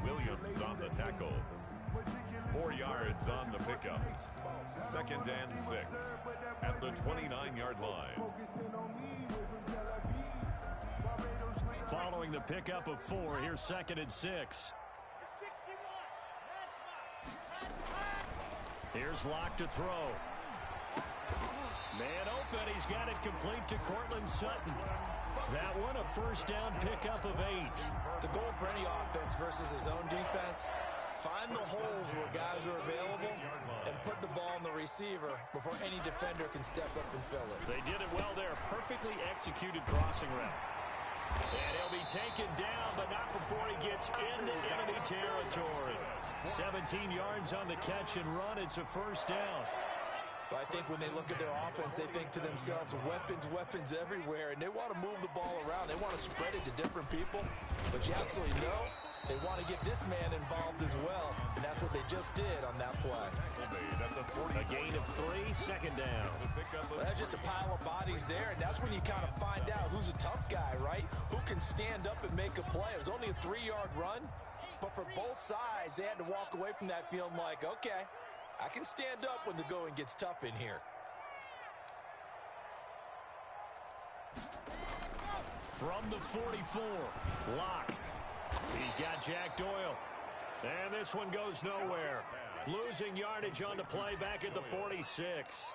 Williams on the tackle. 4 yards on the pickup. 2nd and 6 at the 29-yard line. Following the pickup of 4, here's 2nd and 6. Here's Locke to throw. Man open, he's got it complete to Cortland Sutton. That one, a first down pickup of 8. The goal for any offense versus his own defense, find the holes where guys are available and put the ball in the receiver before any defender can step up and fill it. They did it well there. Perfectly executed crossing route. And he'll be taken down, but not before he gets into enemy territory. 17 yards on the catch and run. It's a first down. But I think when they look at their offense, they think to themselves, weapons, weapons everywhere, and they want to move the ball around. They want to spread it to different people. But you absolutely know they want to get this man involved as well, and that's what they just did on that play. A gain of 3, 2nd down. Well, that's just a pile of bodies there, and that's when you kind of find out who's a tough guy, right? Who can stand up and make a play. It was only a 3-yard run, but for both sides, they had to walk away from that feeling like, okay, I can stand up when the going gets tough in here. From the 44, Locke. He's got Jack Doyle. And this one goes nowhere. Losing yardage on the play back at the 46.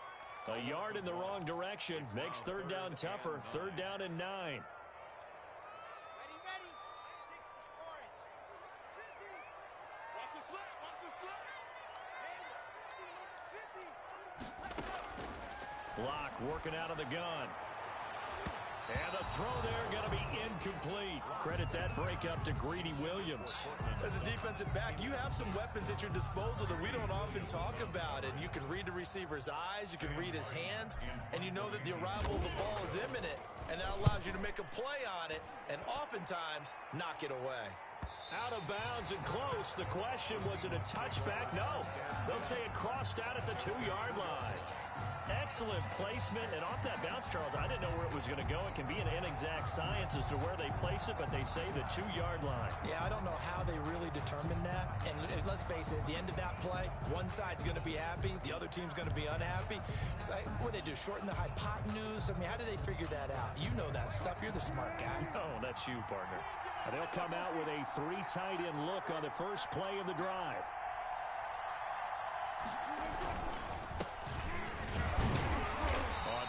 A yard in the wrong direction makes 3rd down tougher. 3rd down and 9. Locke working out of the gun. And the throw there going to be incomplete. Credit that breakup to Greedy Williams. As a defensive back, you have some weapons at your disposal that we don't often talk about. And you can read the receiver's eyes, you can read his hands, and you know that the arrival of the ball is imminent. And that allows you to make a play on it and oftentimes knock it away. Out of bounds and close. The question, was it a touchback? No. They'll say it crossed out at the 2-yard line. Excellent placement, and off that bounce, Charles, I didn't know where it was going to go. It can be an inexact science as to where they place it, but they say the 2-yard line. Yeah, I don't know how they really determined that. And let's face it, at the end of that play, one side's going to be happy, the other team's going to be unhappy. It's like, what do they do, shorten the hypotenuse? I mean, how do they figure that out? You know that stuff. You're the smart guy. Oh, that's you, partner. They'll come out with a 3 tight end look on the first play of the drive.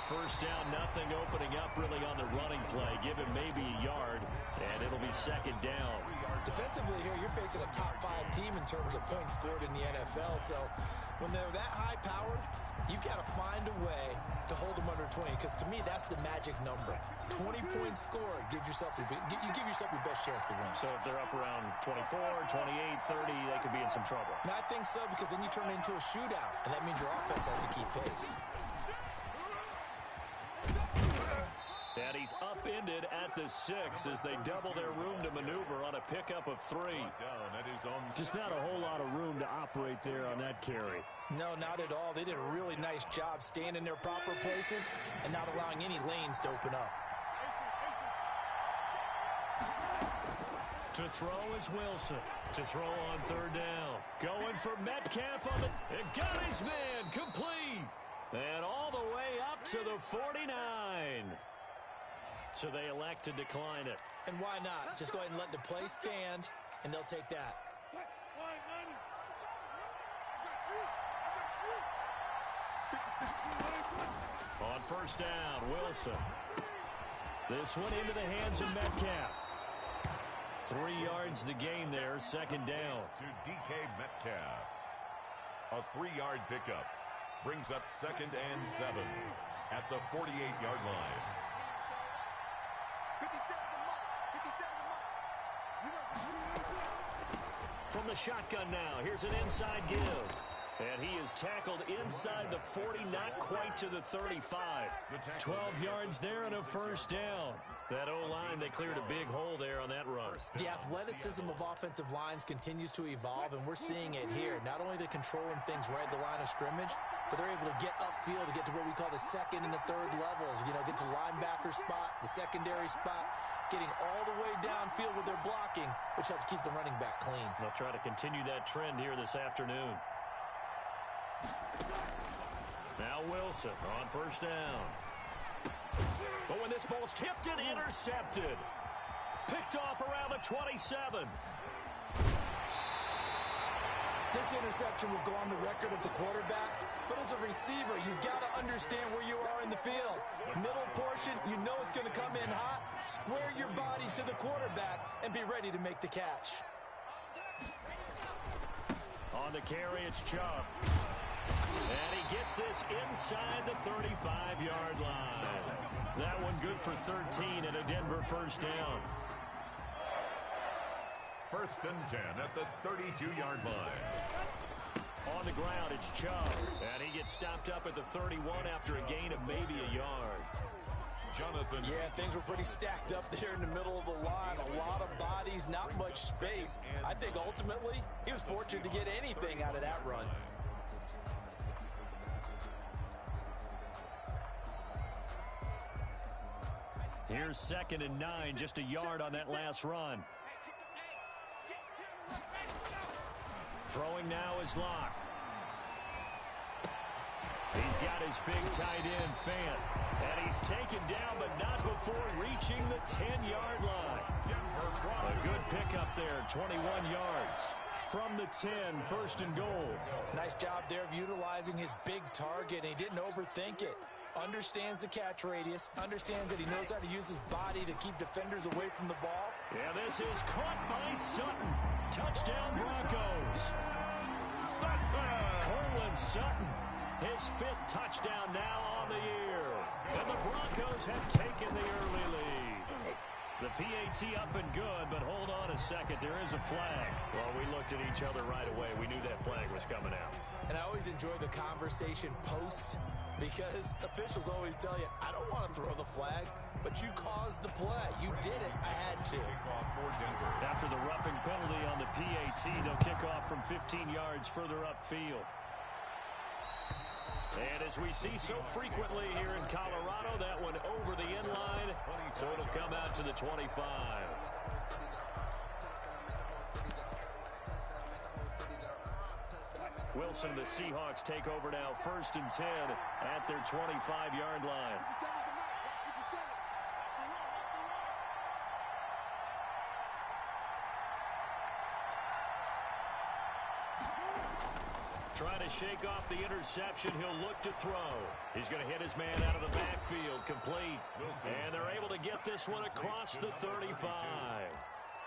First down, nothing opening up really on the running play. Give him maybe a yard, and it'll be 2nd down. Defensively here, you're facing a top 5 team in terms of points scored in the NFL. So when they're that high-powered, you've got to find a way to hold them under 20. Because to me, that's the magic number. 20 points scored gives yourself you give yourself your best chance to win. So if they're up around 24, 28, 30, they could be in some trouble. And I think so, because then you turn it into a shootout, and that means your offense has to keep pace. And he's upended at the 6 as they double their room to maneuver on a pickup of 3. Just not a whole lot of room to operate there on that carry. No, not at all. They did a really nice job staying in their proper places and not allowing any lanes to open up. To throw is Wilson. To throw on 3rd down. Going for Metcalf on the... It got his man complete. And all the way up to the 49. So they elect to decline it. And why not? Just go ahead and let the play stand, and they'll take that. On 1st down, Wilson. This one into the hands of Metcalf. 3 yards the gain there, 2nd down. To DK Metcalf. A 3-yard pickup brings up 2nd and 7 at the 48-yard line. From the shotgun now, here's an inside give. And he is tackled inside the 40, not quite to the 35. 12 yards there and a 1st down. That O-line, they cleared a big hole there on that run. The athleticism of offensive lines continues to evolve, and we're seeing it here. Not only they're controlling things right at the line of scrimmage, but they're able to get upfield to get to what we call the 2nd and the 3rd levels. You know, get to linebacker spot, the secondary spot. getting all the way downfield with their blocking, which helps keep the running back clean. They'll try to continue that trend here this afternoon. Now Wilson on first down. But when this ball's tipped and intercepted. Picked off around the 27. This interception will go on the record of the quarterback, but as a receiver, you've got to understand where you are in the field. Middle portion, you know it's going to come in hot. Square your body to the quarterback and be ready to make the catch. On the carry, it's Chubb. And he gets this inside the 35-yard line. That one good for 13 and a Denver first down. First and 10 at the 32-yard line. On the ground, it's Chubb. And he gets stopped up at the 31 after a gain of maybe a yard. Jonathan. Yeah, things were pretty stacked up there in the middle of the line. A lot of bodies, not much space. I think ultimately he was fortunate to get anything out of that run. Here's 2nd and 9, just a yard on that last run. Throwing now is Locke. He's got his big tight end, Fant. And he's taken down, but not before reaching the 10-yard line. A good pickup there, 21 yards. From the 10, first and goal. Nice job there of utilizing his big target, and he didn't overthink it. Understands the catch radius, understands that he knows how to use his body to keep defenders away from the ball. Yeah, this is caught by Sutton. Touchdown Broncos. Cortland Sutton, his 5th touchdown now on the year. And the Broncos have taken the early lead. The PAT up and good, but hold on a second. There is a flag. Well, we looked at each other right away. We knew that flag was coming out. And I always enjoy the conversation post, because officials always tell you, I don't want to throw the flag, but you caused the play. You did it. I had to. After the roughing penalty on the PAT, they'll kick off from 15 yards further upfield. And as we see so frequently here in Colorado, that one over the end line, so it'll come out to the 25. Wilson and the Seahawks take over now, 1st and 10 at their 25-yard line. Trying to shake off the interception. He'll look to throw. He's going to hit his man out of the backfield, complete. And they're able to get this one across the 35.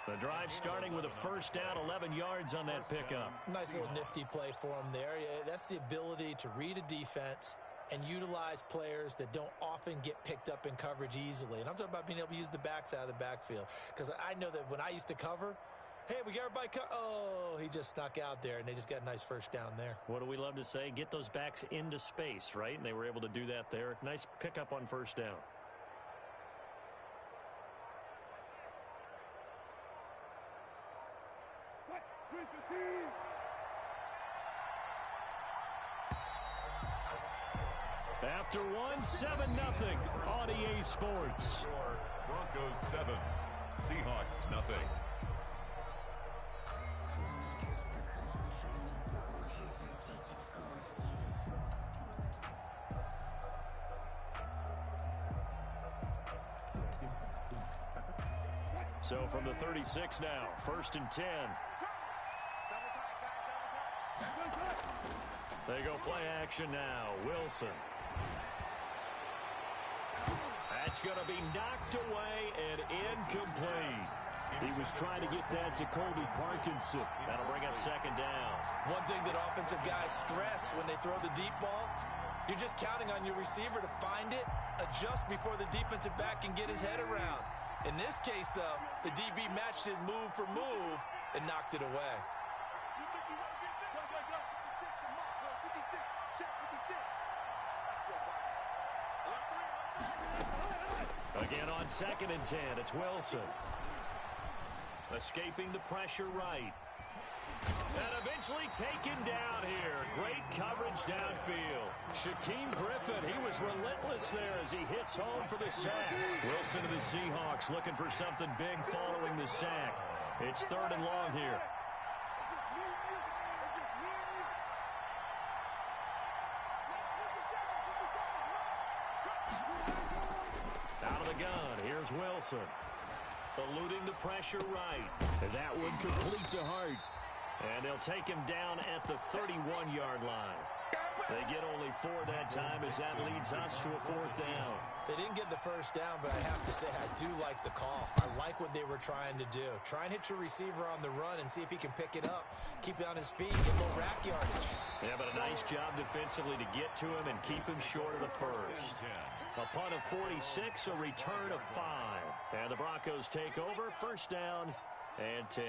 The drive starting with a first down, 11 yards on that pickup. Nice little nifty play for him there. Yeah, that's the ability to read a defense and utilize players that don't often get picked up in coverage easily. And I'm talking about being able to use the backs out of the backfield. Because I know that when I used to cover, hey, we got everybody oh, he just snuck out there, and they just got a nice first down there. What do we love to say? Get those backs into space, right? And they were able to do that there. Nice pickup on first down. After one, 7-0 on EA Sports. Broncos 7, Seahawks nothing. So from the 36 now, 1st and 10. They go play action now. Wilson. That's going to be knocked away and incomplete. He was trying to get that to Colby Parkinson. That'll bring up 2nd down. One thing that offensive guys stress when they throw the deep ball, you're just counting on your receiver to find it, adjust before the defensive back can get his head around. In this case, though, the DB matched it move for move and knocked it away. Again on 2nd and 10, it's Wilson. Escaping the pressure right. And eventually taken down here. Great coverage downfield. Shaquem Griffin, he was relentless there as he hits home for the sack. Wilson of the Seahawks looking for something big following the sack. It's 3rd and long here. Out of the gun, here's Wilson. Eluding the pressure right. And that one complete to Hart. And they'll take him down at the 31-yard line. They get only 4 that time as that leads us to a 4th down. They didn't get the first down, but I have to say I do like the call. I like what they were trying to do. Try and hit your receiver on the run and see if he can pick it up. Keep it on his feet, get a little rack yardage. Yeah, but a nice job defensively to get to him and keep him short of the first. A punt of 46, a return of 5. And the Broncos take over, 1st down and 10.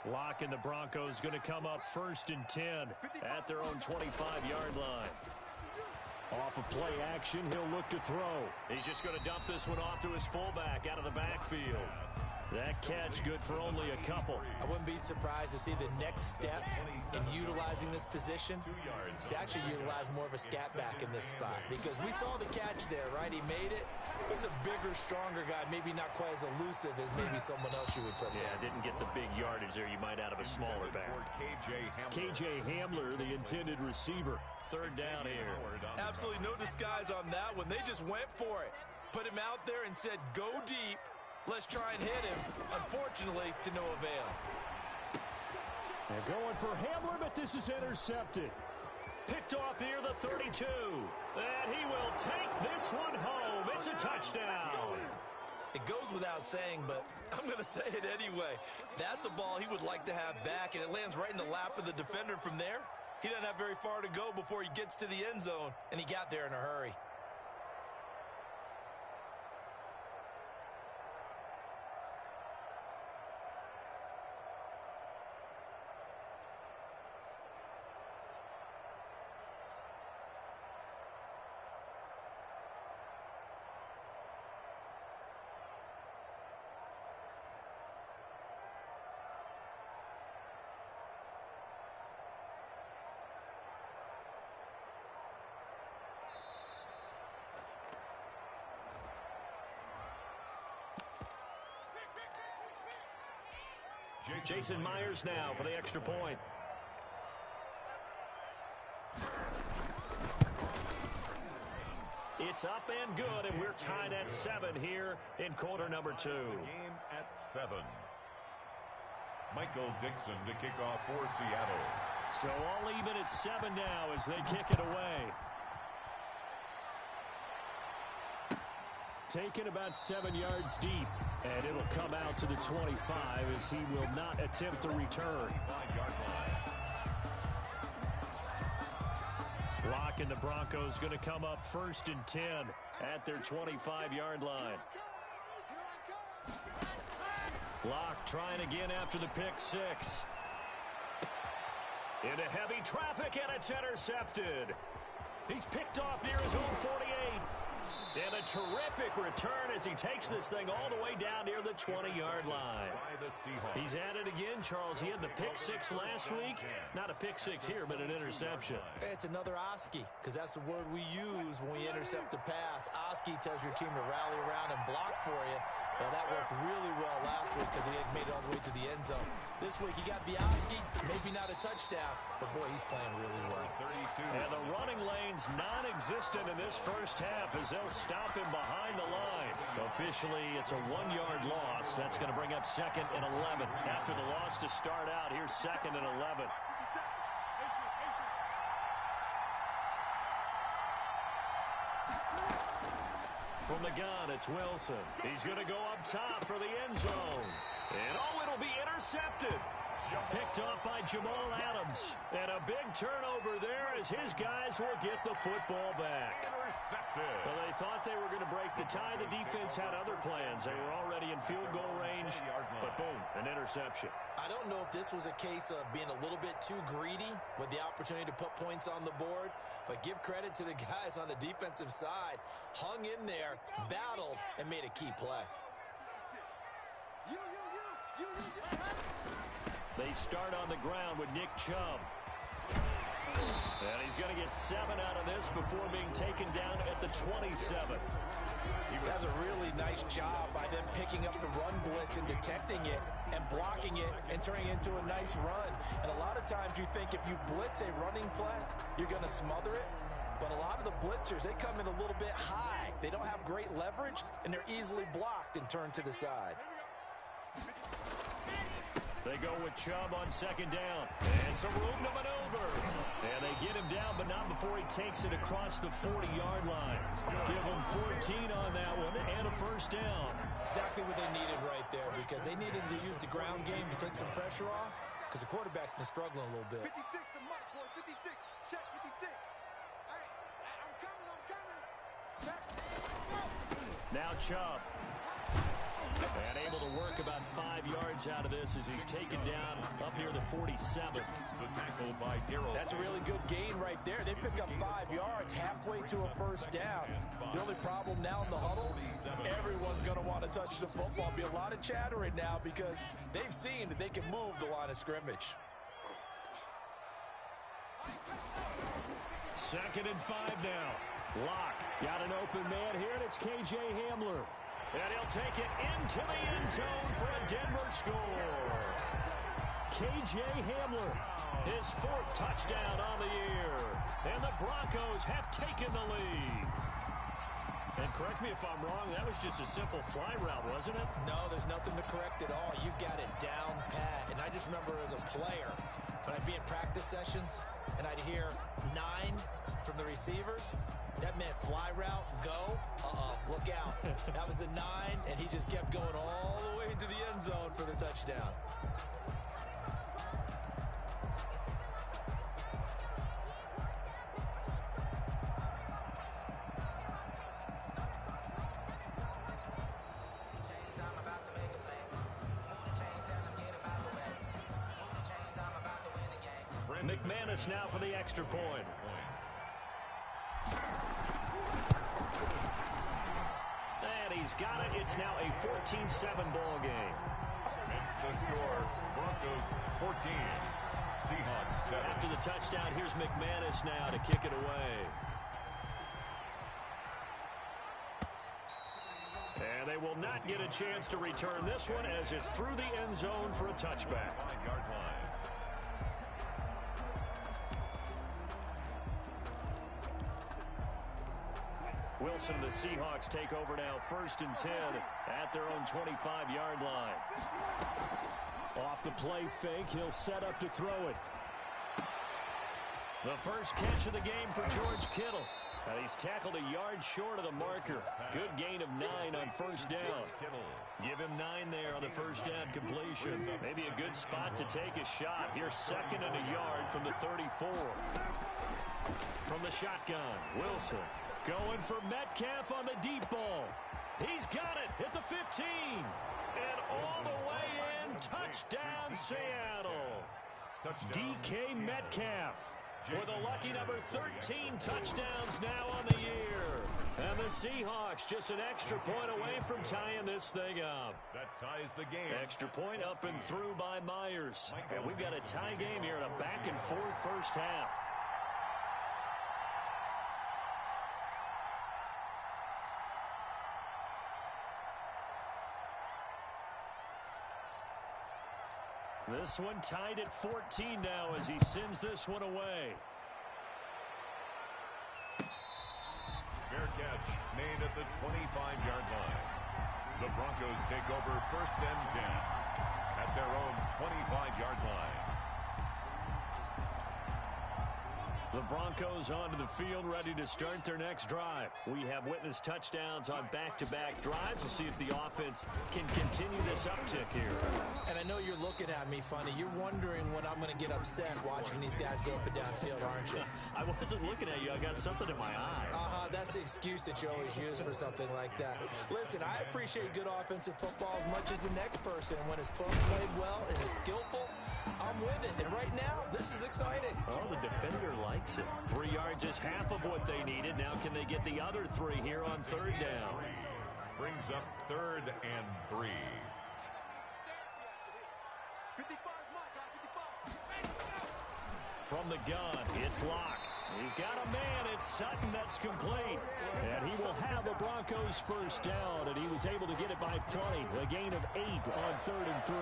Locke and the Broncos going to come up 1st and 10 at their own 25-yard line. Off of play action, he'll look to throw. He's just going to dump this one off to his fullback out of the backfield. That catch good for only a couple. I wouldn't be surprised to see the next step in utilizing this position is to actually utilize more of a scat back in this spot. Because we saw the catch there, right? He made it. He's a bigger, stronger guy, maybe not quite as elusive as maybe someone else you would put there. Yeah, didn't get the big yardage there you might out of a smaller back. KJ Hamler, the intended receiver. 3rd down here. Absolutely no disguise on that one. They just went for it. Put him out there and said, go deep. Let's try and hit him. Unfortunately, to no avail. They're going for Hamler, but this is intercepted. Picked off near the 32. And he will take this one home. It's a touchdown. It goes without saying, but I'm going to say it anyway. That's a ball he would like to have back, and it lands right in the lap of the defender. From there, he doesn't have very far to go before he gets to the end zone, and he got there in a hurry. Jason Myers now for the extra point. It's up and good, and we're tied at 7 here in quarter number 2. Game at 7. Michael Dixon to kick off for Seattle. So all even at 7 now as they kick it away. Taken about 7 yards deep, and it'll come out to the 25 as he will not attempt to return. 5-yard line. Locke and the Broncos going to come up 1st and 10 at their 25-yard line. Locke trying again after the pick 6. Into heavy traffic, and it's intercepted. He's picked off near his own 48. And a terrific return as he takes this thing all the way down near the 20-yard line. He's at it again, Charles. He had the pick 6 last week. Not a pick 6 here, but an interception. It's another Oski, because that's the word we use when we intercept a pass. Oski tells your team to rally around and block for you. Well, that worked really well last week because he had made it all the way to the end zone. This week he got the Oski, maybe not a touchdown, but boy, he's playing really well. 32. And the running lane's non-existent in this first half as they'll stop him behind the line. Officially, it's a 1-yard loss. That's going to bring up 2nd and 11. After the loss to start out, here's 2nd and 11. From the gun, it's Wilson. He's going to go up top for the end zone. And it'll be intercepted. Picked off by Jamal Adams. And a big turnover there as his guys will get the football back. Intercepted. Well, they thought they were going to break the tie. The defense had other plans. They were already in field goal range. But boom, an interception. I don't know if this was a case of being a little bit too greedy with the opportunity to put points on the board, but give credit to the guys on the defensive side. Hung in there, battled, and made a key play. They start on the ground with Nick Chubb. And he's going to get 7 out of this before being taken down at the 27. He does a really nice job by them picking up the run blitz and detecting it and blocking it and turning it into a nice run. And a lot of times you think if you blitz a running play, you're going to smother it. But a lot of the blitzers, they come in a little bit high. They don't have great leverage, and they're easily blocked and turned to the side. They go with Chubb on second down. And some room to maneuver. And they get him down, but not before he takes it across the 40-yard line. Give him 14 on that one and a first down. Exactly what they needed right there, because they needed to use the ground game to take some pressure off, because the quarterback's been struggling a little bit. 56 to Mike, boy. 56. Check 56. Hey, I'm coming. Now Chubb. And able to work about 5 yards out of this as he's taken down up near the 47. The tackle by Darrell. That's a really good gain right there. They pick up 5 yards halfway to a first down. The only problem now in the huddle, everyone's going to want to touch the football. Be a lot of chattering now because they've seen that they can move the line of scrimmage. 2nd and 5 now. Locke got an open man here, and it's K.J. Hamler. And he'll take it into the end zone for a Denver score. K.J. Hamler, his 4th touchdown on the year. And the Broncos have taken the lead. And correct me if I'm wrong, that was just a simple fly route, wasn't it? No, there's nothing to correct at all. You've got it down pat. And I just remember as a player, when I'd be in practice sessions, and I'd hear 9 from the receivers, that meant fly route, go, look out. That was the 9, and he just kept going all the way into the end zone for the touchdown. McManus now for the extra point. And he's got it. It's now a 14-7 ball game. Makes the score. Broncos 14. Seahawks 7. After the touchdown, here's McManus now to kick it away. And they will not get a chance to return this one as it's through the end zone for a touchback. 5-yard line. Wilson and the Seahawks take over now, 1st and 10 at their own 25-yard line. Off the play fake, he'll set up to throw it. The first catch of the game for George Kittle. And he's tackled a yard short of the marker. Good gain of 9 on first down. Give him 9 there on the first down completion. Maybe a good spot to take a shot. Here's 2nd and a yard from the 34. From the shotgun, Wilson. Going for Metcalf on the deep ball. He's got it at the 15. And all the way in. Touchdown, Seattle. DK Metcalf with a lucky number 13 touchdowns now on the year. And the Seahawks just an extra point away from tying this thing up. That ties the game. Extra point up and through by Myers. And we've got a tie game here in a back-and-forth first half. This one tied at 14 now as he sends this one away. Fair catch made at the 25-yard line. The Broncos take over 1st and 10 at their own 25-yard line. The Broncos onto the field, ready to start their next drive. We have witnessed touchdowns on back-to-back drives. We'll see if the offense can continue this uptick here. And I know you're looking at me funny. You're wondering when I'm going to get upset watching these guys go up and down field, aren't you? I wasn't looking at you. I got something in my eye. That's the excuse that you always use for something like that. Listen, I appreciate good offensive football as much as the next person. When it's played well and is skillful, I'm with it. And right now, this is exciting. Oh, the defender likes it. 3 yards is half of what they needed. Now can they get the other 3 here on 3rd down? Brings up 3rd and 3. 55 Mike. From the gun, it's Locke. He's got a man. It's Sutton that's complete. And he will have a Broncos first down, and he was able to get it by plenty. A gain of 8 on 3rd and 3.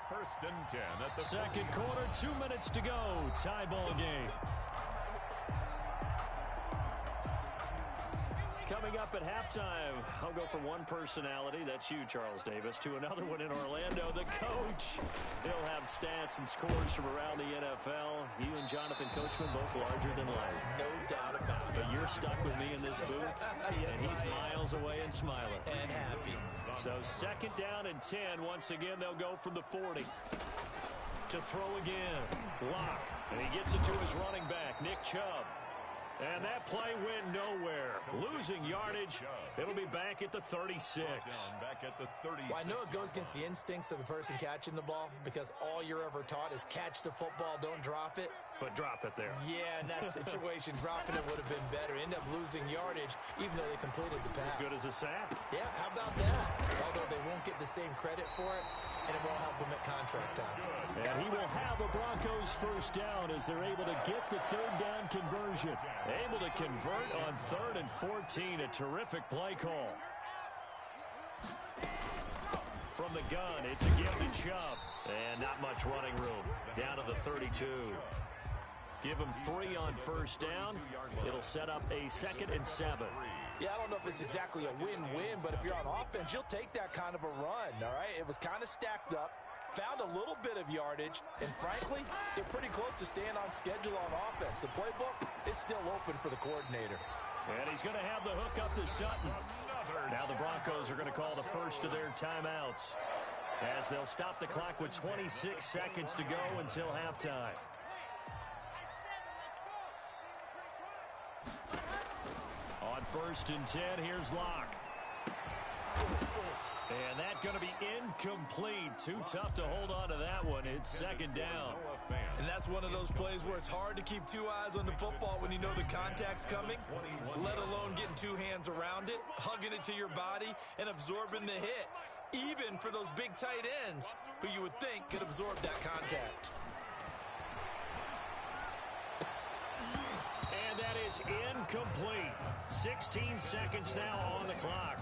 First and 10 at the second quarter, 2 minutes to go. Tie ball game. Coming up at halftime, I'll go from one personality, that's you, Charles Davis, to another one in Orlando, the coach. He'll have stats and scores from around the NFL. You and Jonathan Coachman both larger than life. No doubt about it. But you're stuck with me in this booth, Yes, and he's miles away and smiling. And happy. So second down and 10. Once again, they'll go from the 40. To throw again. Locke. And he gets it to his running back, Nick Chubb. And that play went nowhere. Losing yardage. It'll be back at the 36. Back at the 36. Well, I know it goes against the instincts of the person catching the ball because all you're ever taught is catch the football, don't drop it. But drop it there. Yeah, in that situation, dropping it would have been better. End up losing yardage, even though they completed the pass. As good as a sack. Yeah, how about that? Although they won't get the same credit for it, and it won't help them at contract time. And he will have a Broncos first down as they're able to get the third down conversion. Able to convert on 3rd and 14. A terrific play call. From the gun, it's a give to Chubb. And not much running room. Down to the 32. Give him 3 on first down. It'll set up a 2nd and 7. Yeah, I don't know if it's exactly a win-win, but if you're on offense, you'll take that kind of a run, all right? It was kind of stacked up, found a little bit of yardage, and frankly, they're pretty close to staying on schedule on offense. The playbook is still open for the coordinator. And he's going to have the hook up to Sutton. Now the Broncos are going to call the first of their timeouts as they'll stop the clock with 26 seconds to go until halftime. On 1st and 10, here's Locke. And that's going to be incomplete. Too tough to hold on to that one. It's 2nd down. And that's one of those plays where it's hard to keep 2 eyes on the football when you know the contact's coming, let alone getting 2 hands around it, hugging it to your body, and absorbing the hit. Even for those big tight ends who you would think could absorb that contact. And that is incomplete. 16 seconds now on the clock.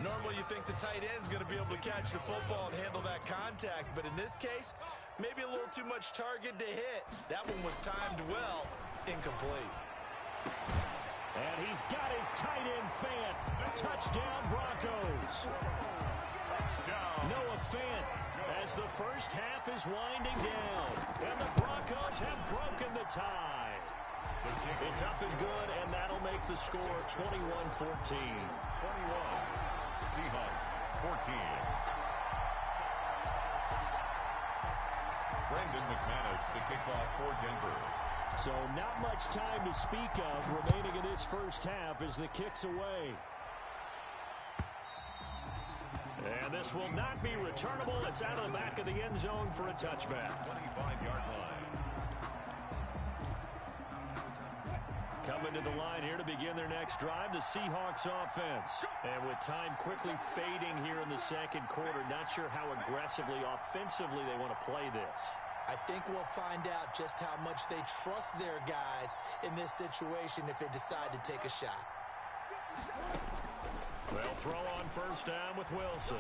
Normally you think the tight end's going to be able to catch the football and handle that contact, but in this case, maybe a little too much target to hit. That one was timed well, incomplete. And he's got his tight end Fant. Touchdown Broncos. Touchdown. Noah Fant as the first half is winding down. And the Broncos have broken the tie. It's up and good, and that'll make the score 21-14. 21. Seahawks 14. Brandon McManus to kick off for Denver. So not much time to speak of remaining in this first half as the kick's away. And this will not be returnable. It's out of the back of the end zone for a touchback. 25-yard line. Coming to the line here to begin their next drive, the Seahawks offense. And with time quickly fading here in the second quarter, not sure how aggressively, offensively they want to play this. I think we'll find out just how much they trust their guys in this situation if they decide to take a shot. They'll throw on first down with Wilson.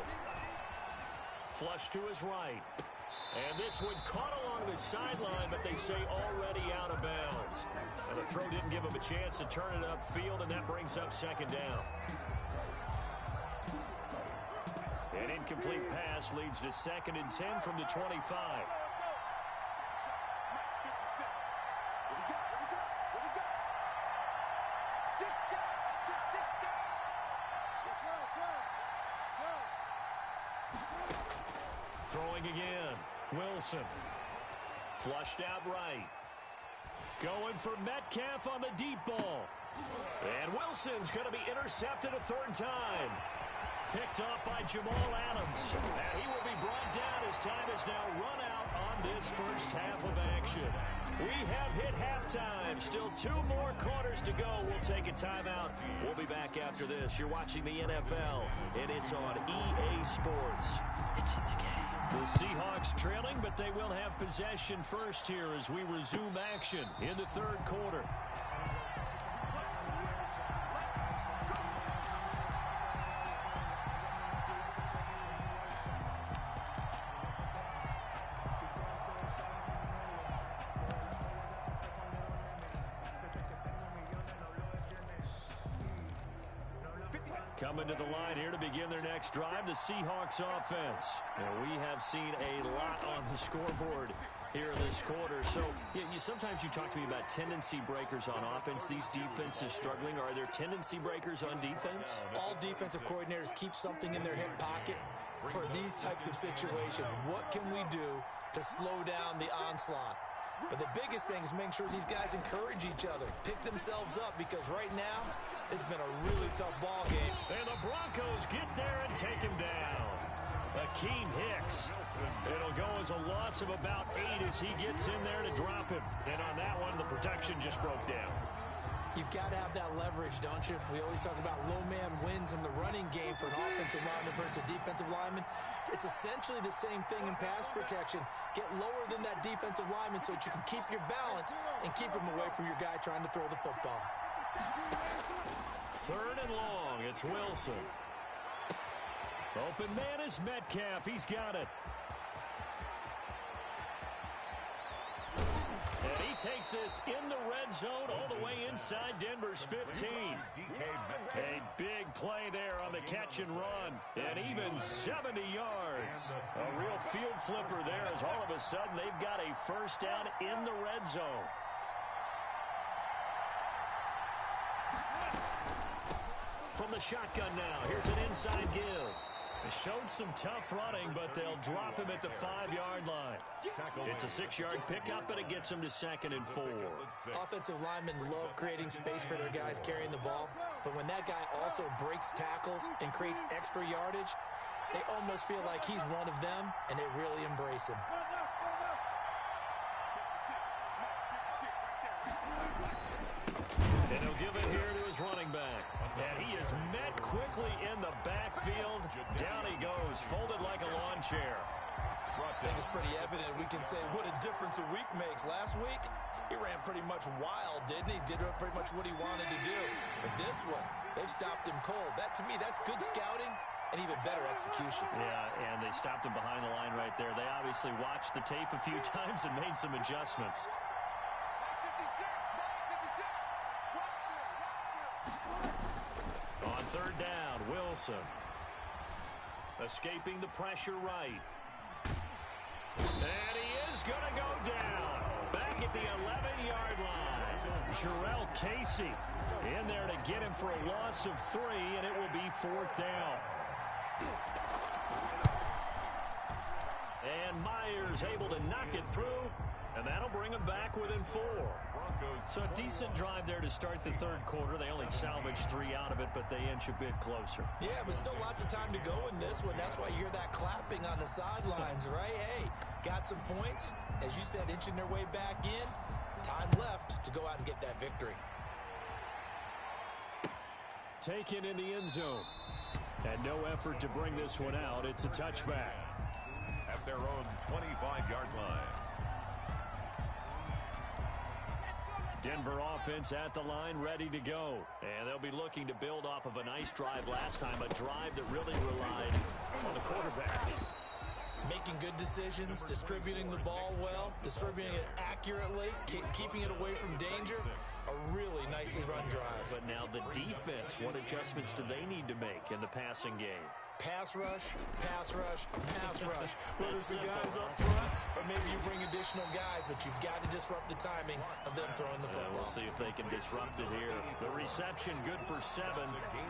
Flush to his right. And this one caught along the sideline, but they say already out of bounds. And the throw didn't give him a chance to turn it upfield, and that brings up 2nd down. An incomplete pass leads to 2nd and 10 from the 25. Throwing again. Wilson. Flushed out right. Going for Metcalf on the deep ball. And Wilson's going to be intercepted a 3rd time. Picked off by Jamal Adams. And he will be brought down as time is now run out on this first half of action. We have hit halftime. Still 2 more quarters to go. We'll take a timeout. We'll be back after this. You're watching the NFL, and it's on EA Sports. It's in the game. The Seahawks trailing, but they will have possession first here as we resume action in the third quarter. Coming to the line here to begin their next drive, the Seahawks offense. And we have seen a lot on the scoreboard here in this quarter. So sometimes you talk to me about tendency breakers on offense. These defenses struggling. Are there tendency breakers on defense? All defensive coordinators keep something in their hip pocket for these types of situations. What can we do to slow down the onslaught? But the biggest thing is making sure these guys encourage each other, pick themselves up, because right now it's been a really tough ball game. And the Broncos get there and take him down. Akeem Hicks. It'll go as a loss of about 8 as he gets in there to drop him. And on that one, the protection just broke down. You've got to have that leverage, don't you? We always talk about low man wins in the running game for an offensive lineman versus a defensive lineman. It's essentially the same thing in pass protection. Get lower than that defensive lineman so that you can keep your balance and keep him away from your guy trying to throw the football. Third and long, it's Wilson. Open man is Metcalf. He's got it. And he takes this in the red zone all the way inside Denver's 15. A big play there on the catch and run. And even 70 yards. A real field flipper there as all of a sudden they've got a first down in the red zone. From the shotgun now, here's an inside give. They showed some tough running, but they'll drop him at the 5-yard line. It's a 6-yard pickup, but it them to 2nd and 4. Offensive linemen love creating space for their guys carrying the ball, but when that guy also breaks tackles and creates extra yardage, they almost feel like he's one of them, and they really embrace him. And he'll give it here to his running back. And he is met quickly in the backfield. Down he goes, folded like a lawn chair. I think it's pretty evident. We can say what a difference a week makes. Last week, he ran pretty much wild, didn't he? Did pretty much what he wanted to do. But this one, they've stopped him cold. That, to me, that's good scouting and even better execution. Yeah, and they stopped him behind the line right there. They obviously watched the tape a few times and made some adjustments. On third down, Wilson. Escaping the pressure right. And he is going to go down. Back at the 11-yard line. Jarrell Casey in there to get him for a loss of 3, and it will be 4th down. And Myers able to knock it through, and that'll bring him back within 4. So a decent drive there to start the third quarter. They only salvaged 3 out of it, but they inch a bit closer. Yeah, but still lots of time to go in this one. That's why you hear that clapping on the sidelines, right? Hey, got some points. As you said, inching their way back in. Time left to go out and get that victory. Taken in the end zone. And no effort to bring this one out. It's a touchback. At their own 25-yard line. Denver offense at the line, ready to go. And they'll be looking to build off of a nice drive last time, a drive that really relied on the quarterback. Making good decisions, distributing the ball well, distributing it accurately, keeping it away from danger. A really nicely run drive. But now the defense, what adjustments do they need to make in the passing game? Pass rush, pass rush, pass rush. Whether it's the guys up front or maybe you bring additional guys, but you've got to disrupt the timing of them throwing the football. We'll see if they can disrupt it here. The reception good for 7.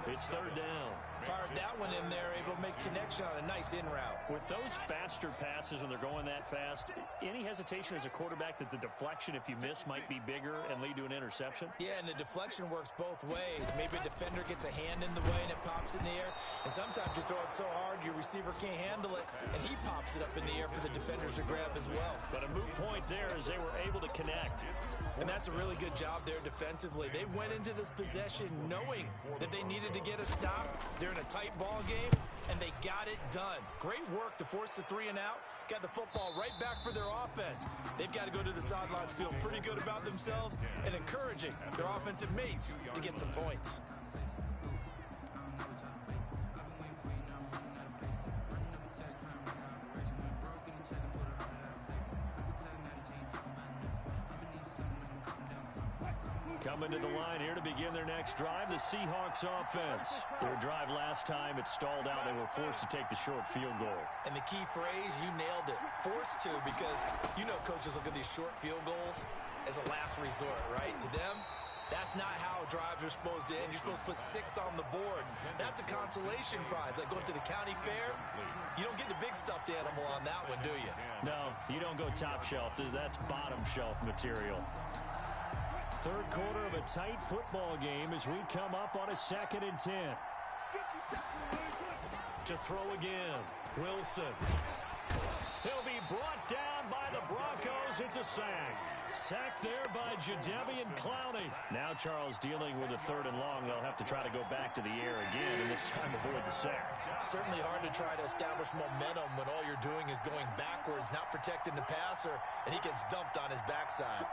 It's third down. Fired that one in there, able to make connection on a nice in route. With those faster passes when they're going that fast, any hesitation as a quarterback that the deflection, if you miss, might be bigger and lead to an interception? Yeah, and the deflection works both ways. Maybe a defender gets a hand in the way and it pops in the air. And sometimes you throw it so hard your receiver can't handle it, and he pops it up in the air for the defenders to grab as well. But a moot point there as they were able to connect. And that's a really good job there defensively. They went into this possession knowing that they needed to get a stop. They're in a tight ball game, and they got it done. Great work to force the 3 and out. Got the football right back for their offense. They've got to go to the sidelines feeling pretty good about themselves and encouraging their offensive mates to get some points. Coming to the line here to begin their next drive, the Seahawks offense. Their drive last time, it stalled out. They were forced to take the short field goal. And the key phrase, you nailed it. Forced to, because you know coaches look at these short field goals as a last resort, right? To them, that's not how drives are supposed to end. You're supposed to put 6 on the board. That's a consolation prize. Like going to the county fair, you don't get the big stuffed animal on that one, do you? No, you don't go top shelf. That's bottom shelf material. Third quarter of a tight football game as we come up on a 2nd and 10. To throw again, Wilson. He'll be brought down by the Broncos. It's a sack. Sack there by Jadeveon Clowney. Now Charles dealing with a 3rd and long. They'll have to try to go back to the air again, and this time avoid the sack. Certainly hard to try to establish momentum when all you're doing is going backwards, not protecting the passer, and he gets dumped on his backside.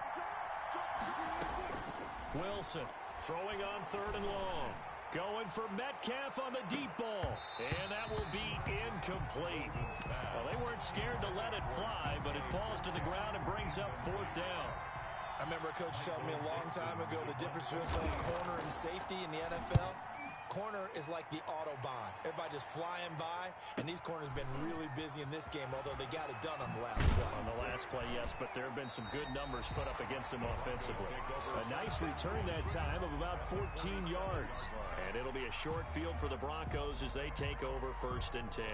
Wilson throwing on 3rd and long. Going for Metcalf on the deep ball. And that will be incomplete. Well, they weren't scared to let it fly, but it falls to the ground and brings up 4th down. I remember a coach telling me a long time ago the difference between playing corner and safety in the NFL. Corner is like the Autobahn. Everybody just flying by, and these corners have been really busy in this game, although they got it done on the last play. On the last play, yes, but there have been some good numbers put up against them offensively. A nice return that time of about 14 yards. And it'll be a short field for the Broncos as they take over 1st and 10.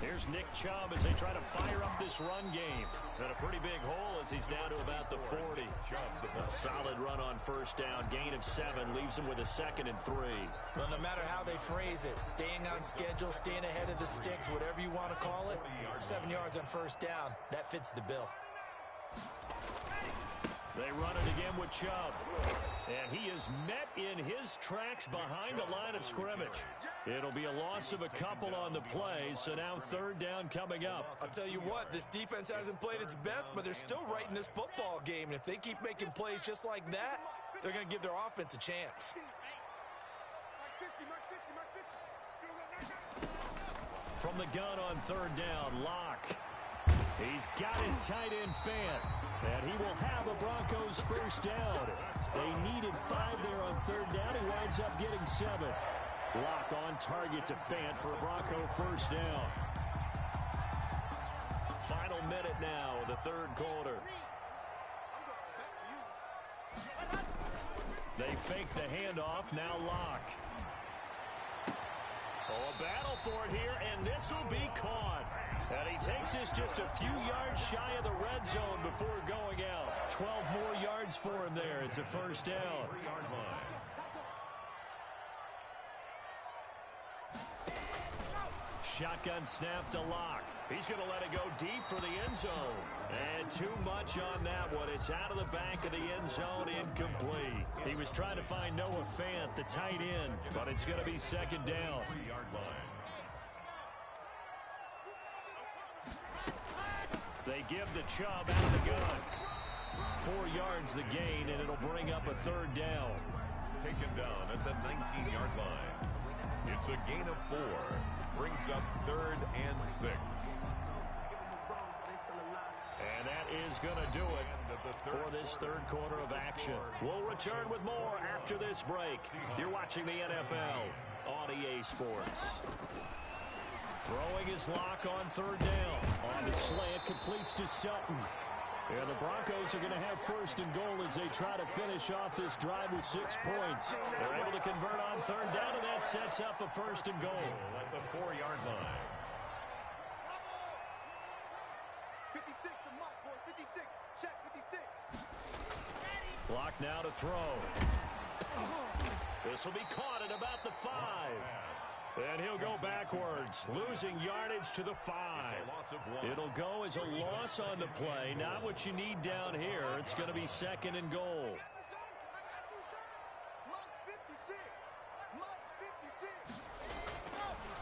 Here's Nick Chubb as they try to fire up this run game. Got a pretty big hole as he's down to about the 40. A solid run on 1st down. Gain of 7 leaves him with a 2nd and 3. Well, no matter how they phrase it, staying on schedule, staying ahead of the sticks, whatever you want to call it, 7 yards on 1st down, that fits the bill. They run it again with Chubb. And he is met in his tracks behind the line of scrimmage. It'll be a loss of a couple on the play, so now 3rd down coming up. I'll tell you what, this defense hasn't played its best, but they're still right in this football game. And if they keep making plays just like that, they're going to give their offense a chance. From the gun on 3rd down, Locke. He's got his tight end Fant, and he will have a Broncos 1st down. They needed 5 there on 3rd down. He winds up getting 7. Locke on target to Fant for a Bronco 1st down. Final minute now of the 3rd quarter. They fake the handoff. Now Locke. Oh, a battle for it here, and this will be caught. And he takes this just a few yards shy of the red zone before going out. 12 more yards for him there. It's a 1st down. Shotgun snap to Locke. He's going to let it go deep for the end zone. And too much on that one. It's out of the back of the end zone, incomplete. He was trying to find Noah Fant, the tight end, but it's going to be 2nd down. They give the Chubb out of the gun. 4 yards the gain, and it'll bring up a 3rd down. Taken down at the 19-yard line. It's a gain of 4. Brings up 3rd and 6. And that is going to do it for this 3rd quarter of action. We'll return with more after this break. You're watching the NFL on EA Sports. Throwing his Locke on 3rd down. On the slant, completes to Sutton. And the Broncos are going to have 1st and goal as they try to finish off this drive with 6 points. They're able to convert on 3rd down, and that sets up a 1st and goal. At the 4-yard line. 56 to Mutt, boys. 56. Check, 56. Clock now to throw. This will be caught at about the 5. And he'll go backwards, losing yardage to the 5. It'll go as a loss on the play. Not what you need down here. It's going to be 2nd and goal.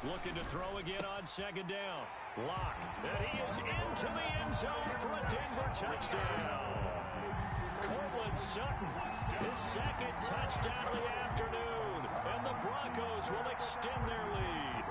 Looking to throw again on 2nd down. Lock. And he is into the end zone for a Denver touchdown. Cortland Sutton, his 2nd touchdown of the afternoon. And the Broncos will extend their lead.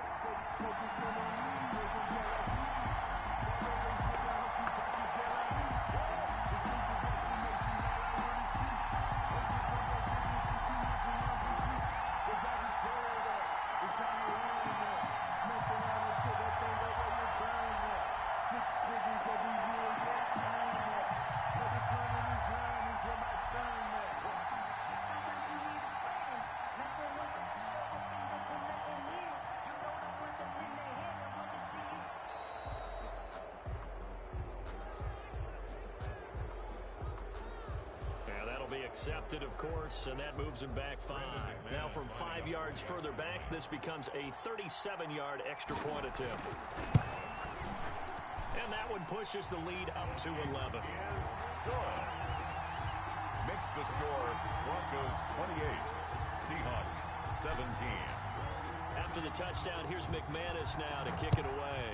Accepted, of course, and that moves him back 5. Now from 5 yards further back, this becomes a 37-yard extra point attempt. And that one pushes the lead up to 11. Good. Makes the score Broncos 28, Seahawks 17. After the touchdown, here's McManus now to kick it away.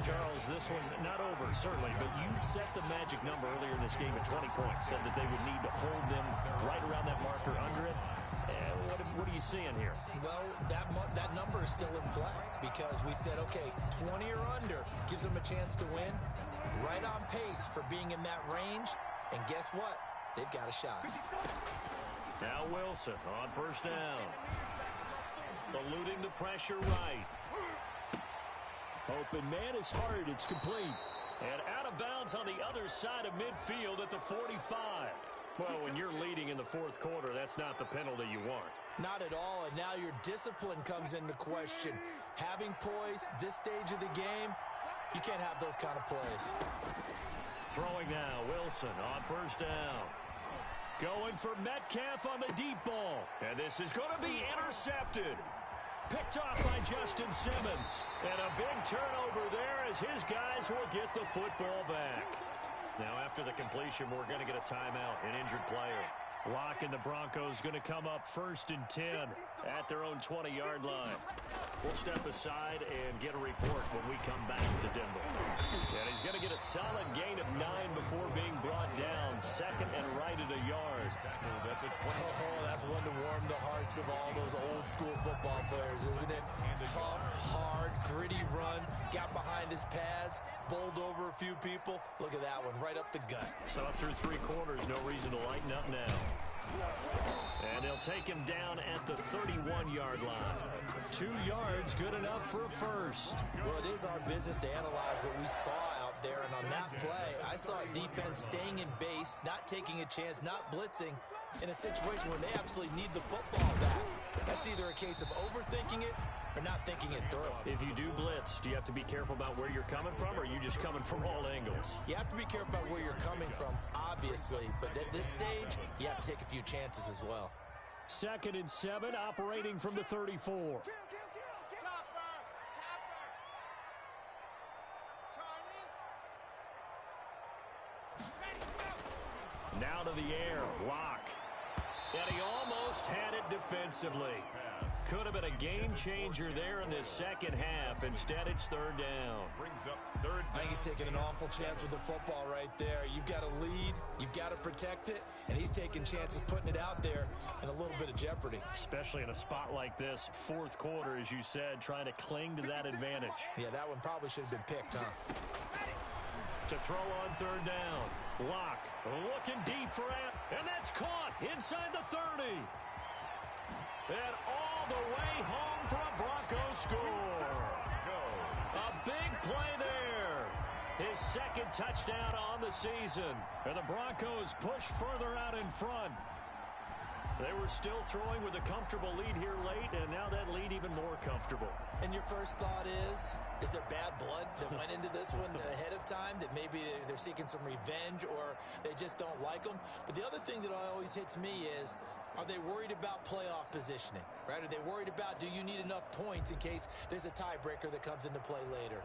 Charles, this one not over, certainly, but you set the magic number earlier in this game at 20 points, said that they would need to hold them right around that marker under it. What are you seeing here? Well, that number is still in play because we said, okay, 20 or under gives them a chance to win. Right on pace for being in that range, and guess what? They've got a shot. Now Wilson on 1st down. Eluding the pressure right. Open man is hard. It's complete. And out of bounds on the other side of midfield at the 45. Well, when you're leading in the 4th quarter, that's not the penalty you want. Not at all, and now your discipline comes into question. Having poise, this stage of the game, you can't have those kind of plays. Throwing now, Wilson on 1st down. Going for Metcalf on the deep ball. And this is going to be intercepted. Picked off by Justin Simmons. And a big turnover there as his guys will get the football back. Now after the completion, we're going to get a timeout, an injured player. Lock and the Broncos going to come up 1st and 10 at their own 20-yard line. We'll step aside and get a report when we come back to Denver. And he's going to get a solid gain of 9 before being brought down. 2nd and right at a yard. Oh, that's one to warm the hearts of all those old-school football players, isn't it? Tough, hard, gritty run. Got behind his pads, bowled over a few people. Look at that one, right up the gut. So up through 3 quarters, no reason to lighten up now. And they'll take him down at the 31-yard line. 2 yards, good enough for a first. Well, it is our business to analyze what we saw out there. And on that play, I saw defense staying in base, not taking a chance, not blitzing in a situation where they absolutely need the football back. That's either a case of overthinking it or not thinking it through. If you do blitz, do you have to be careful about where you're coming from, or are you just coming from all angles? You have to be careful about where you're coming from, obviously. But at this stage, you have to take a few chances as well. 2nd and 7, operating from the 34. Now to the air, Lock. And he almost had it defensively. Could have been a game changer there in this 2nd half. Instead, it's 3rd down. I think he's taking an awful chance with the football right there. You've got to lead, you've got to protect it, and he's taking chances putting it out there in a little bit of jeopardy. Especially in a spot like this, 4th quarter, as you said, trying to cling to that advantage. Yeah, that one probably should have been picked, huh? To throw on 3rd down. Lock looking deep for it, and that's caught inside the 30. And all the way home for a Broncos score. A big play there. His 2nd touchdown on the season. And the Broncos push further out in front. They were still throwing with a comfortable lead here late, and now that lead even more comfortable. And your first thought is there bad blood that went into this one ahead of time, that maybe they're seeking some revenge or they just don't like them? But the other thing that always hits me is, are they worried about playoff positioning, right? Are they worried about, do you need enough points in case there's a tiebreaker that comes into play later?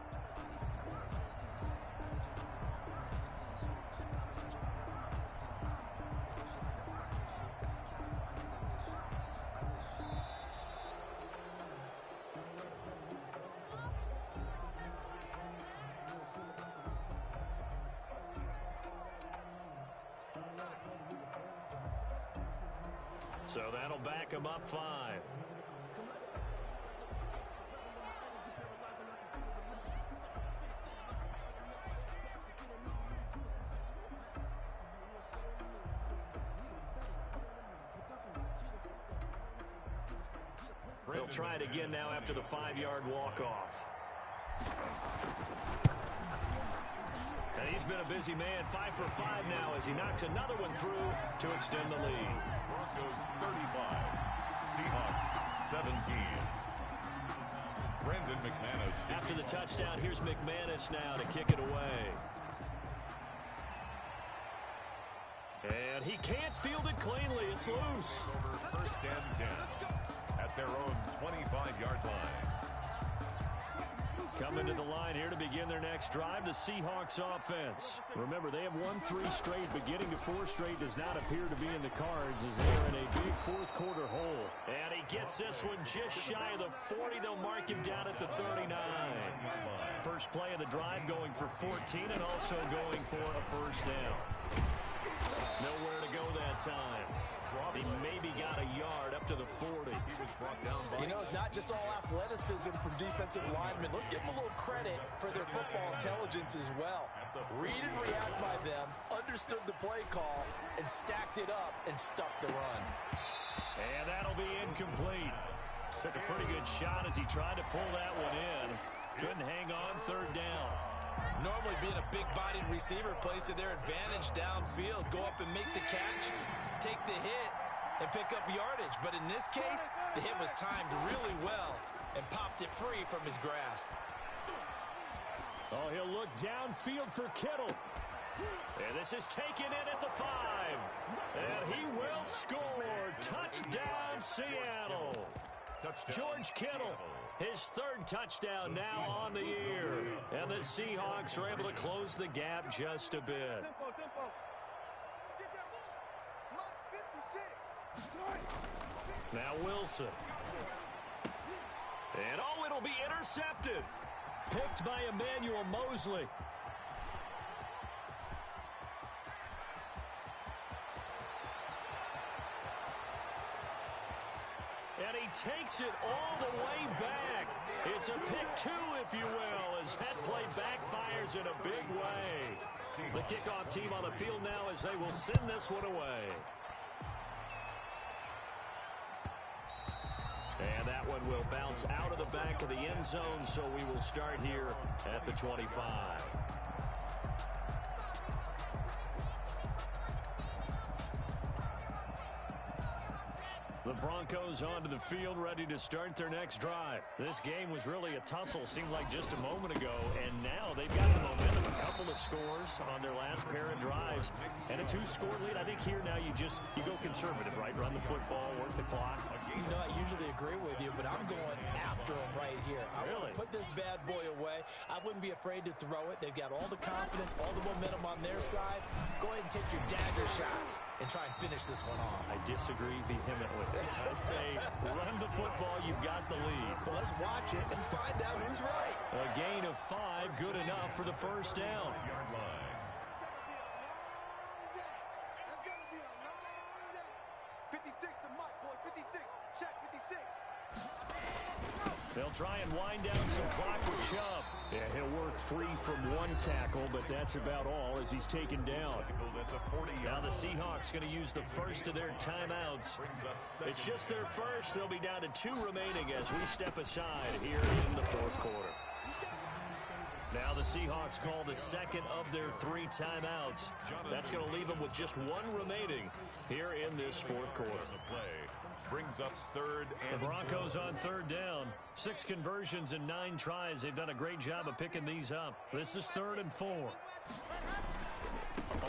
So that'll back them up 5. They'll try it again now after the 5-yard walk-off. And he's been a busy man, 5 for 5 now as he knocks another one through to extend the lead. Broncos 35, Seahawks 17. Brandon McManus. After the touchdown, here's McManus now to kick it away. And he can't field it cleanly. It's loose. Over first and 10 at their own 25-yard line. Coming to the line here to begin their next drive, the Seahawks offense. Remember, they have won 3 straight, but getting to 4 straight does not appear to be in the cards as they're in a big fourth-quarter hole. And he gets this one just shy of the 40. They'll mark him down at the 39. First play of the drive going for 14 and also going for a first down. Nowhere to go that time. He maybe got a yard up to the 40. He was brought down by... You know, it's not just all athleticism from defensive linemen. Let's give them a little credit for their football intelligence as well. Read and react by them, understood the play call, and stacked it up and stuck the run. And that'll be incomplete. Took a pretty good shot as he tried to pull that one in. Couldn't hang on, third down. Normally being a big-bodied receiver plays to their advantage downfield. Go up and make the catch, take the hit, and pick up yardage. But in this case, the hit was timed really well and popped it free from his grasp. Oh, he'll look downfield for Kittle. And this is taken in at the 5. And he will score. Touchdown, Seattle. George Kittle, his 3rd touchdown now on the year. And the Seahawks are able to close the gap just a bit. Tempo. Get that ball. Mark 56. Now Wilson. And oh, it'll be intercepted. Picked by Emmanuel Mosley. And he takes it all the way back. It's a pick 2, if you will, as that play backfires in a big way. The kickoff team on the field now as they will send this one away. And that one will bounce out of the back of the end zone, so we will start here at the 25. The Broncos onto the field, ready to start their next drive. This game was really a tussle, seemed like just a moment ago, and now they've got the momentum. A couple of scores on their last pair of drives, and a 2-score lead. I think here now you go conservative, right? Run the football, work the clock. You know, I usually agree with you, but I'm going after him right here. I want to put this bad boy away. I wouldn't be afraid to throw it. They've got all the confidence, all the momentum on their side. Go ahead and take your dagger shots and try and finish this one off. I disagree vehemently. I say, run the football, you've got the lead. Well, let's watch it and find out who's right. A gain of 5, good enough for the first down. That's gonna be a long day. 56 to Mike, boys. 56. Check 56. They'll try and wind down some clock with Chubb. Yeah, he'll work free from one tackle, but that's about all as he's taken down. Now the Seahawks going to use the first of their timeouts. It's just their first. They'll be down to 2 remaining as we step aside here in the fourth quarter. Now the Seahawks call the second of their 3 timeouts. That's going to leave them with just 1 remaining here in this fourth quarter. The play brings up third and the Broncos on third down. 6 conversions and 9 tries. They've done a great job of picking these up. This is 3rd and 4.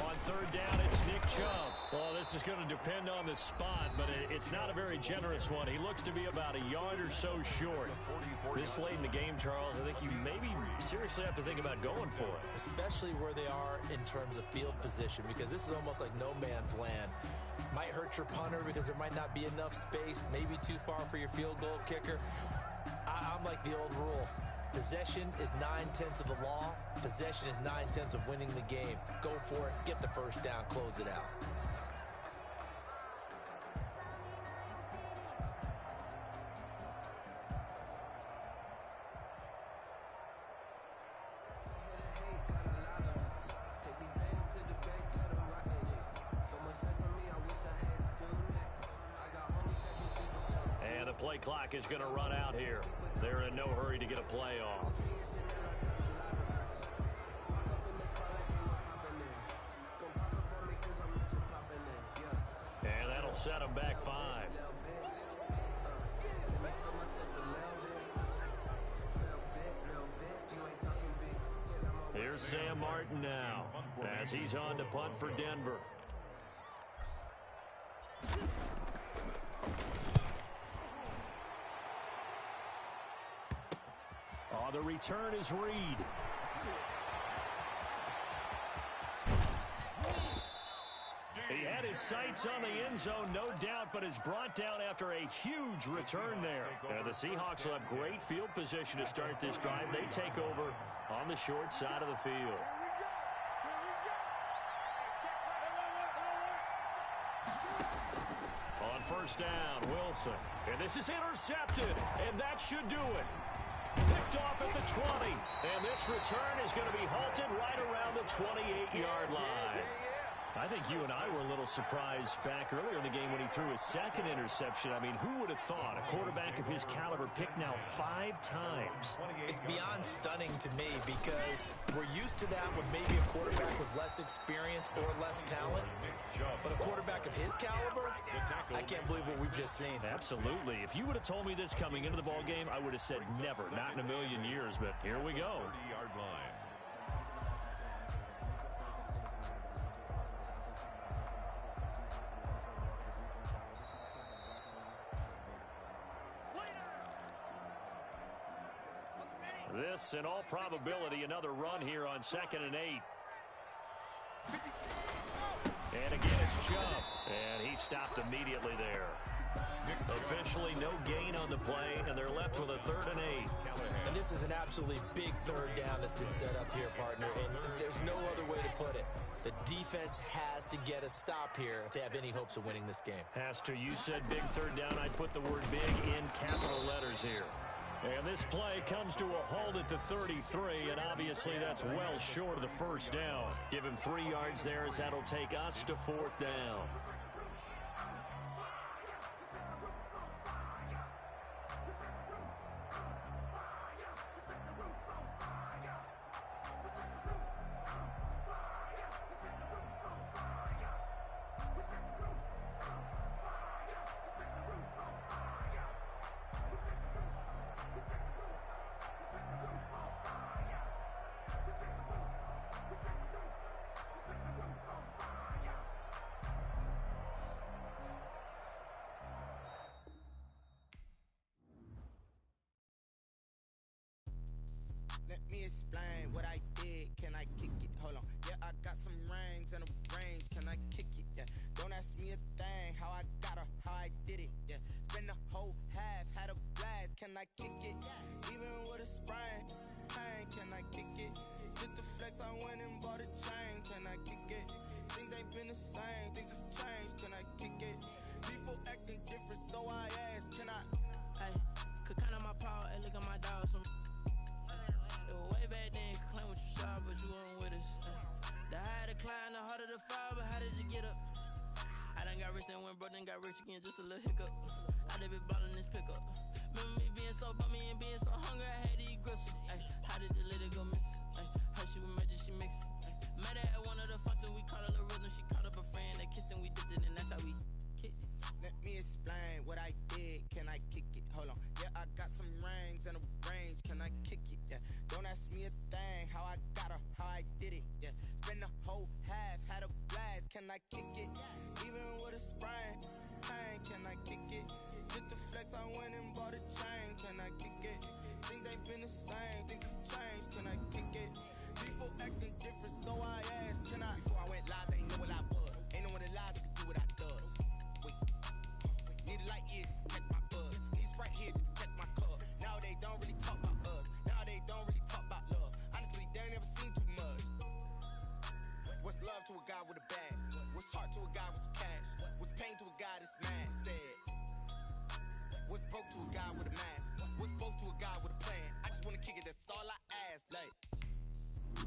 On third down, it's Nick Chubb. Well, this is going to depend on the spot, but it's not a very generous one. He looks to be about a yard or so short. This late in the game, Charles, I think you maybe seriously have to think about going for it. Especially where they are in terms of field position, because this is almost like no man's land. Might hurt your punter because there might not be enough space, maybe too far for your field goal kicker. I'm like the old rule. Possession is 9/10 of the law. Possession is 9/10 of winning the game. Go for it. Get the first down. Close it out. And the play clock is going to run out here. They're in no hurry to get a play off. And that'll set them back 5. Here's Sam Martin now as he's on to punt for Denver. The return is Reed. He had his sights on the end zone, no doubt, but is brought down after a huge return there. The Seahawks will have great field position to start this drive. They take over on the short side of the field. On first down, Wilson. And this is intercepted, and that should do it. Picked off at the 20, and this return is going to be halted right around the 28-yard line. I think you and I were a little surprised back earlier in the game when he threw his second interception. I mean, who would have thought a quarterback of his caliber picked now 5 times? It's beyond stunning to me because we're used to that with maybe a quarterback with less experience or less talent. But a quarterback of his caliber, I can't believe what we've just seen. Absolutely. If you would have told me this coming into the ball game, I would have said never, not in a million years. But here we go. 30-yard line. This, in all probability, another run here on 2nd and 8. And again, it's Chubb. And he stopped immediately there. Officially, no gain on the play, and they're left with a 3rd and 8. And this is an absolutely big 3rd down that's been set up here, partner. And there's no other way to put it. The defense has to get a stop here if they have any hopes of winning this game. Has to. You said big 3rd down. I'd put the word big in capital letters here. And this play comes to a halt at the 33, and obviously that's well short of the first down. Give him 3 yards there as that'll take us to 4th down. Let me explain what I did. Can I kick it? Hold on. Yeah, I got some rings and a range. Can I kick it? Yeah. Don't ask me a thing. How I got her, how I did it. Yeah. Spend the whole half, had a blast. Can I kick it? Even with a sprain. Pain, can I kick it? Just to flex, I went and bought a chain. Can I kick it? Things ain't been the same. Things have changed. Can I kick it? People acting different, so I asked. Can I? Hey, could count on my power and look at my dogs. Way back then, claim what you saw, but you weren't with us. The higher the climb, the harder the fall, but how did you get up? I done got rich and went broke, then got rich again, just a little hiccup. I done been ballin' this pickup. Remember me being so bummy and being so hungry, I had to eat gristle. Ay, how did you let it go miss? Don't ask me a thing, how I got her, how I did it, yeah. Spend the whole half, had a blast, can I kick it? Even with a sprain, pain, can I kick it? Just to flex, I went and bought a chain, can I kick it? Things ain't been the same, things have changed, can I kick it? People acting different, so I asked, can I? Before I went live, they ain't know what I was. Ain't no one alive that could do what I does. Wait, need a light years to catch my buzz. Need Sprite here just to catch my cup. Now they don't really talk about us. Now they don't really talk about love. Honestly, they ain't never seen too much. What's love to a guy with a bag? What's heart to a guy with some cash? What's pain to a guy that's mad? Said. What's broke to a guy with a mask? What's both to a guy with a plan? I just wanna kick it, that's all I ask. Like,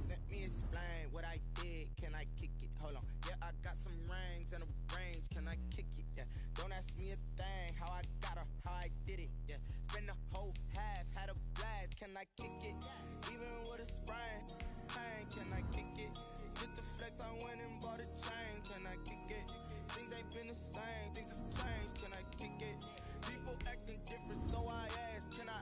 let me explain what I did. Can I kick it? Hold on. Yeah, I got some rings and a range. Can I kick it? Yeah. Don't ask me a thing. How I got her, how I did it. Yeah. Spend the whole half, had a blast. Can I kick it? Even with a sprain, pain. Can I kick it? Just to flex, I went and bought a chain. Can I kick it? Things ain't been the same. Things have changed. Can I kick it? People acting different, so I ask. Can I?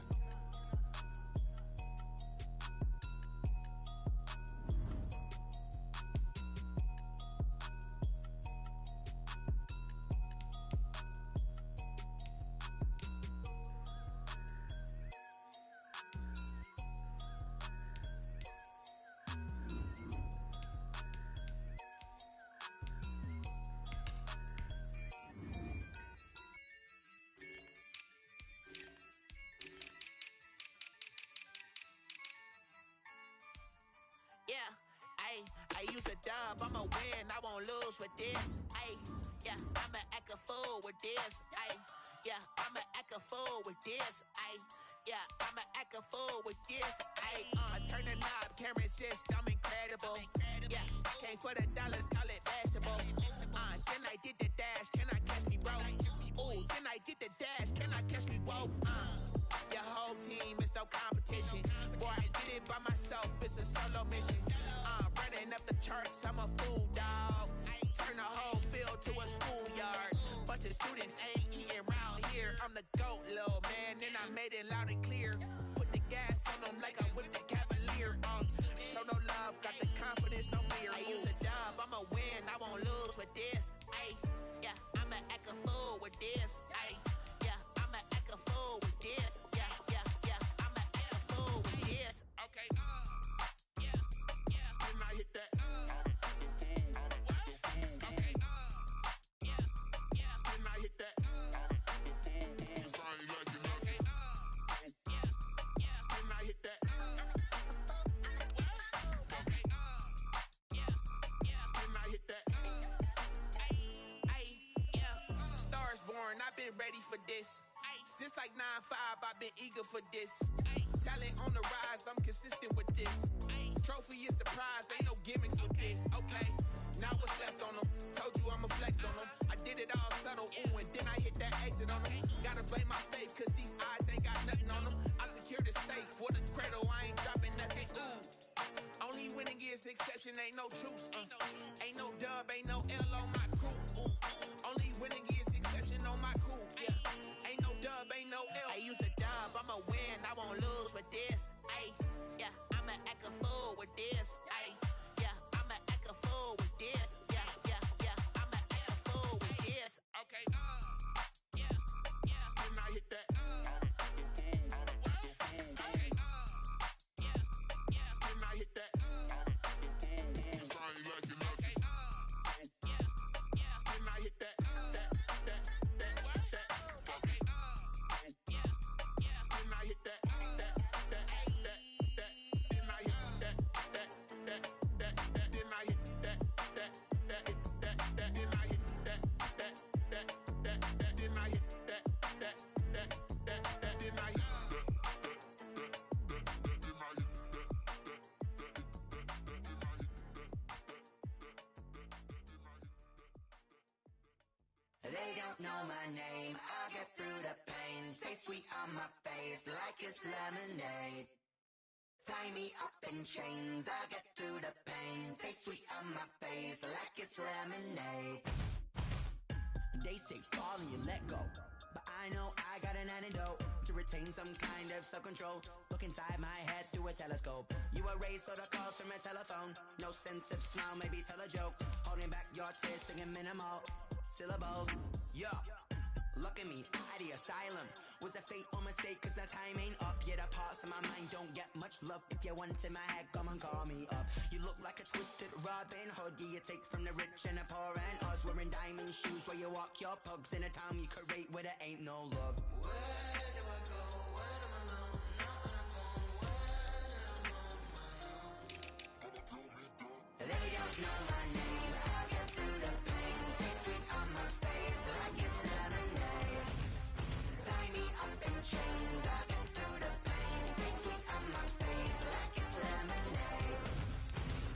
Yeah, I use a dub, I'ma win, I won't lose with this. Yeah, I'ma act a fool with this. Yeah, I'ma act a fool with this. Yeah, I'ma act a fool with this. I turn the knob, can't resist, I'm incredible. Yeah, came for the dollars, call it vegetable. Then I did the dash, can I catch me, bro? Ooh, then I did the dash, can I catch me, whoa? Your whole team is no competition. Boy, I did it by myself, it's a solo mission. Running up the charts, I'm a fool, dog. Turn the whole field to a schoolyard. Bunch of students ain't eating round here. I'm the GOAT, little man, and I made it loud and clear. Put the gas on them like I whipped the Cavalier. Show no love, got the confidence, no fear. I use a dub, I'ma win, I won't lose with this. Yeah, I'ma act a fool with this. Yeah, I'ma act a fool with this. Yeah, I'ma act a fool with this. Okay, yeah, can I hit that? Okay, yeah, can I hit that? It's only like you know. Okay, yeah, can I hit that? Okay, yeah, can I hit that? Yeah, stars born, I've been ready for this. Since like 9-5, I've been eager for this. Talent on the rise, I'm consistent with this. Trophy is the prize, ain't no gimmicks with this. Okay, now what's left on them? Told you I'ma flex on them. I did it all subtle, ooh, and then I hit that exit on them. Gotta blame my faith, cause these eyes ain't got nothing on them. I secured the safe for the cradle, I ain't dropping nothing, ooh. Only winning is exception, ain't no truce. Ain't no dub, ain't no L on my crew. Only winning is exception on my crew. Yeah, ain't no dub, ain't no L. I use a dub, I'ma win, I won't lose with this. Yeah, I'ma act a fool with this. Yeah, I'ma act a fool with this. Yeah, I'ma act a fool with this. Okay, yeah, can I hit that? Okay, yeah, can I hit that? It's only like you know. Okay, yeah, can I hit that? Okay, yeah, can I hit that? They don't know my name, I'll get through the pain. Taste sweet on my face like it's lemonade. Tie me up in chains, I'll get through the pain. Taste sweet on my face like it's lemonade. They say fall and you let go, but I know I got an antidote to retain some kind of self-control. Look inside my head through a telescope. You erase all the calls from a telephone. No sense of smile, maybe tell a joke. Holding back your tears, singing minimal syllables. Yeah, look at me, at the asylum. Was a fate or mistake, cause the time ain't up. Yet the parts of my mind don't get much love. If you want in my head, come and call me up. You look like a twisted Robin Hood. You take from the rich and the poor and us. Wearing diamond shoes where you walk your pugs in a town you create where there ain't no love. Where do I go? When I'm alone? Not on the phone. When I'm on my own. They don't know my name. I get through the pain. Taste sweet on my face like it's lemonade. Tie me up in chains. I get through the pain. Taste sweet on my face like it's lemonade.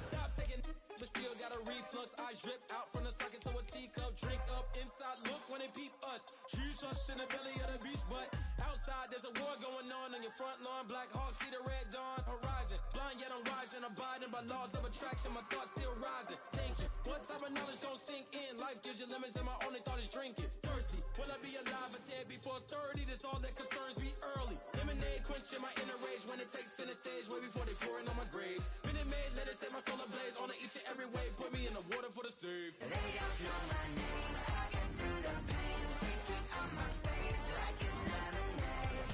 Stop taking but still got a reflux. I drip out from the socket to a teacup. Drink up inside, look when they peep us. Choose us in the belly of the beach, but outside there's a war going on your front lawn. Black Hawk, see the red dawn horizon. Blind yet I'm rising, abiding by laws of attraction. My thoughts still rising, thinking what type of knowledge don't sink in? Life gives you limits and my only thought is drinking. Thirsty, will I be alive or dead before 30? That's all that concerns me early. Lemonade quenching my inner rage when it takes center stage way before they pour it on my grave. Minute Maid, let it set my soul ablaze on each and every way. Put me in the water for the save. They don't know